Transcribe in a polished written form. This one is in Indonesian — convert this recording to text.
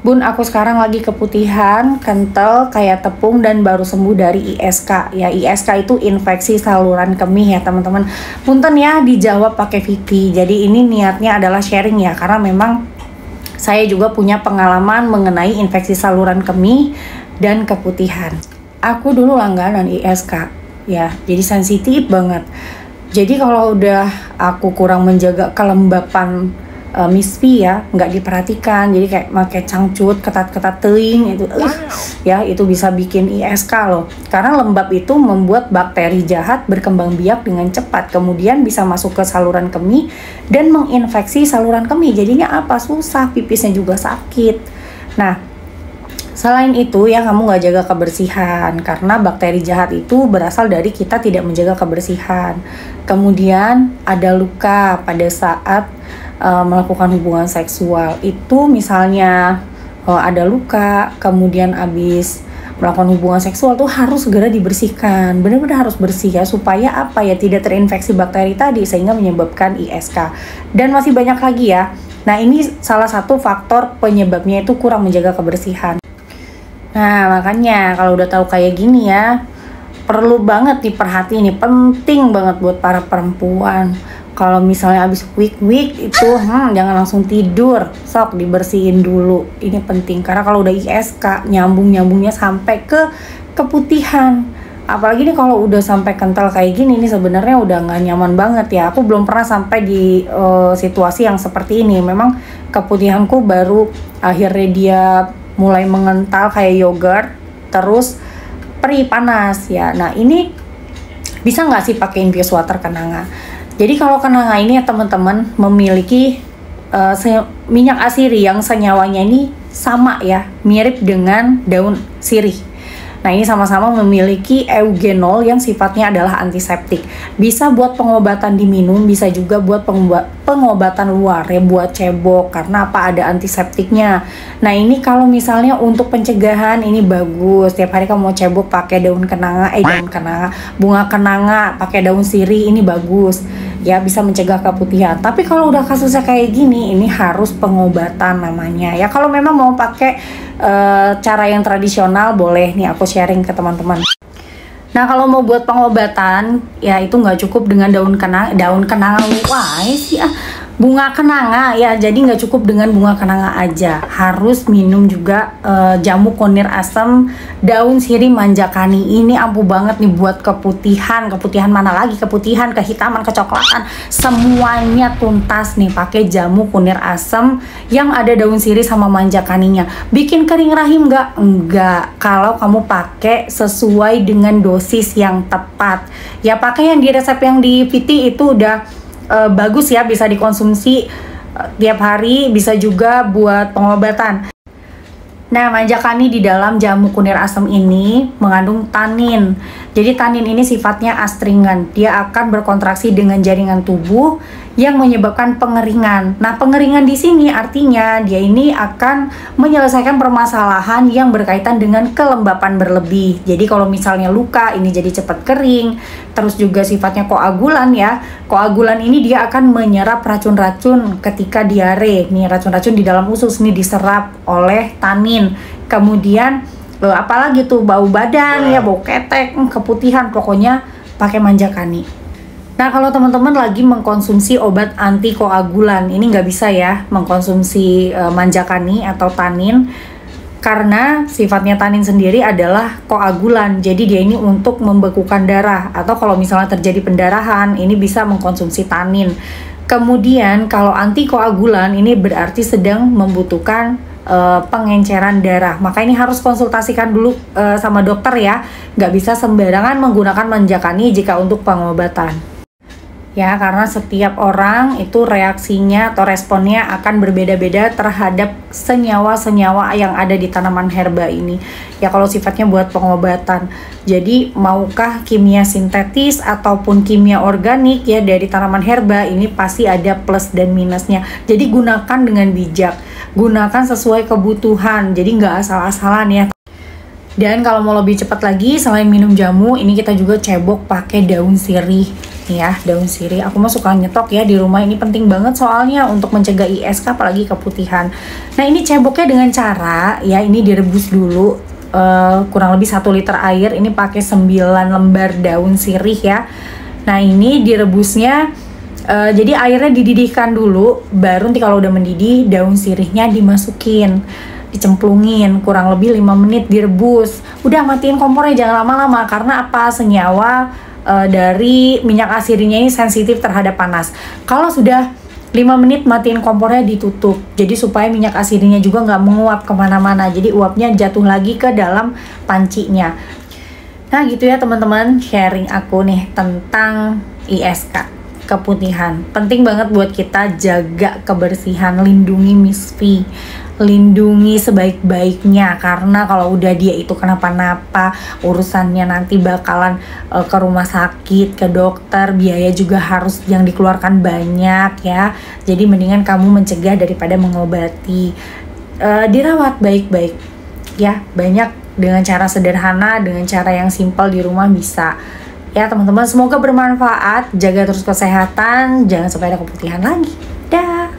Bun, aku sekarang lagi keputihan, kental, kayak tepung, dan baru sembuh dari ISK. Ya, ISK itu infeksi saluran kemih ya teman-teman. Punten ya, dijawab pakai Vivi. Jadi ini niatnya adalah sharing ya, karena memang saya juga punya pengalaman mengenai infeksi saluran kemih dan keputihan. Aku dulu langganan ISK, ya, jadi sensitif banget. Jadi kalau udah aku kurang menjaga kelembapan misfi ya, nggak diperhatikan, jadi kayak pakai cangcut, ketat-ketat teing itu, ya itu bisa bikin ISK loh. Karena lembab itu membuat bakteri jahat berkembang biak dengan cepat, kemudian bisa masuk ke saluran kemih dan menginfeksi saluran kemih. Jadinya apa? Susah, pipisnya juga sakit. Nah, selain itu ya kamu nggak jaga kebersihan, karena bakteri jahat itu berasal dari kita tidak menjaga kebersihan. Kemudian ada luka pada saat melakukan hubungan seksual. Itu misalnya ada luka, kemudian habis melakukan hubungan seksual tuh harus segera dibersihkan. Benar-benar harus bersih ya, supaya apa ya, tidak terinfeksi bakteri tadi sehingga menyebabkan ISK. Dan masih banyak lagi ya. Nah, ini salah satu faktor penyebabnya itu kurang menjaga kebersihan. Nah, makanya kalau udah tahu kayak gini ya, perlu banget diperhatiin nih, penting banget buat para perempuan. Kalau misalnya habis week itu jangan langsung tidur, sok dibersihin dulu. Ini penting karena kalau udah ISK nyambungnya sampai ke keputihan. Apalagi nih kalau udah sampai kental kayak gini nih, sebenarnya udah nggak nyaman banget ya. Aku belum pernah sampai di situasi yang seperti ini. Memang keputihanku baru akhirnya dia mulai mengental kayak yogurt, terus perih panas ya. Nah, ini bisa nggak sih pakai infused water kenanga? Jadi kalau kenanga ini ya teman-teman memiliki minyak asiri yang senyawanya ini sama ya, mirip dengan daun sirih. Nah, ini sama-sama memiliki eugenol yang sifatnya adalah antiseptik. Bisa buat pengobatan diminum, bisa juga buat pengobatan luar ya, buat cebok, karena apa, ada antiseptiknya. Nah, ini kalau misalnya untuk pencegahan ini bagus. Tiap hari kamu mau cebok pakai daun kenanga, bunga kenanga, pakai daun sirih, ini bagus. Ya, bisa mencegah keputihan. Tapi kalau udah kasusnya kayak gini, ini harus pengobatan namanya. Ya, kalau memang mau pakai cara yang tradisional boleh nih aku sharing ke teman-teman. Nah, kalau mau buat pengobatan ya itu nggak cukup dengan daun kenanga, wah sih bunga kenanga ya. Jadi nggak cukup dengan bunga kenanga aja, harus minum juga jamu konir asam, daun sirih manjakani. Ini ampuh banget nih buat keputihan mana lagi, keputihan, kehitaman, kecoklatan, semuanya tuntas nih pakai jamu kunir asam yang ada daun sirih sama manjakaninya. Bikin kering rahim nggak? Enggak, kalau kamu pakai sesuai dengan dosis yang tepat ya. Pakai yang di resep yang di VT itu udah bagus ya, bisa dikonsumsi tiap hari, bisa juga buat pengobatan. Nah, manjakani di dalam jamu kunir asam ini mengandung tanin. Jadi tanin ini sifatnya astringan. Dia akan berkontraksi dengan jaringan tubuh yang menyebabkan pengeringan. Nah, pengeringan di sini artinya dia ini akan menyelesaikan permasalahan yang berkaitan dengan kelembapan berlebih. Jadi kalau misalnya luka ini jadi cepat kering. Terus juga sifatnya koagulan ya. Koagulan ini dia akan menyerap racun-racun ketika diare. Nih, racun-racun di dalam usus ini diserap oleh tanin. Kemudian apalagi tuh, bau badan ya, bau ketek, keputihan, pokoknya pakai manjakani. Nah, kalau teman-teman lagi mengkonsumsi obat antikoagulan, ini nggak bisa ya mengkonsumsi manjakani atau tanin, karena sifatnya tanin sendiri adalah koagulan. Jadi dia ini untuk membekukan darah, atau kalau misalnya terjadi pendarahan, ini bisa mengkonsumsi tanin. Kemudian kalau antikoagulan ini berarti sedang membutuhkan pengenceran darah, maka ini harus konsultasikan dulu sama dokter ya. Nggak bisa sembarangan menggunakan manjakani jika untuk pengobatan ya, karena setiap orang itu reaksinya atau responnya akan berbeda-beda terhadap senyawa-senyawa yang ada di tanaman herba ini ya, kalau sifatnya buat pengobatan. Jadi maukah kimia sintetis ataupun kimia organik ya dari tanaman herba, ini pasti ada plus dan minusnya. Jadi gunakan dengan bijak, gunakan sesuai kebutuhan, jadi nggak asal-asalan ya. Dan kalau mau lebih cepat lagi, selain minum jamu, ini kita juga cebok pakai daun sirih Nih ya, daun sirih. Aku mah suka nyetok ya di rumah, ini penting banget soalnya untuk mencegah ISK apalagi keputihan. Nah, ini ceboknya dengan cara ya ini direbus dulu kurang lebih 1 liter air. Ini pakai 9 lembar daun sirih ya. Nah, ini direbusnya jadi airnya dididihkan dulu, baru nanti kalau udah mendidih daun sirihnya dimasukin, dicemplungin kurang lebih 5 menit direbus. Udah, matiin kompornya, jangan lama-lama karena apa? Senyawa dari minyak atsirinya ini sensitif terhadap panas. Kalau sudah 5 menit matiin kompornya, ditutup. Jadi supaya minyak atsirinya juga nggak menguap kemana-mana. Jadi uapnya jatuh lagi ke dalam pancinya. Nah gitu ya teman-teman, sharing aku nih tentang ISK, keputihan. Penting banget buat kita jaga kebersihan, lindungi Miss V, lindungi sebaik-baiknya, karena kalau udah dia itu kenapa-napa urusannya nanti bakalan ke rumah sakit, ke dokter, biaya juga harus yang dikeluarkan banyak ya. Jadi mendingan kamu mencegah daripada mengobati. Dirawat baik-baik ya, banyak dengan cara sederhana, dengan cara yang simpel di rumah bisa. Ya teman-teman, semoga bermanfaat, jaga terus kesehatan, jangan sampai ada keputihan lagi. Dah.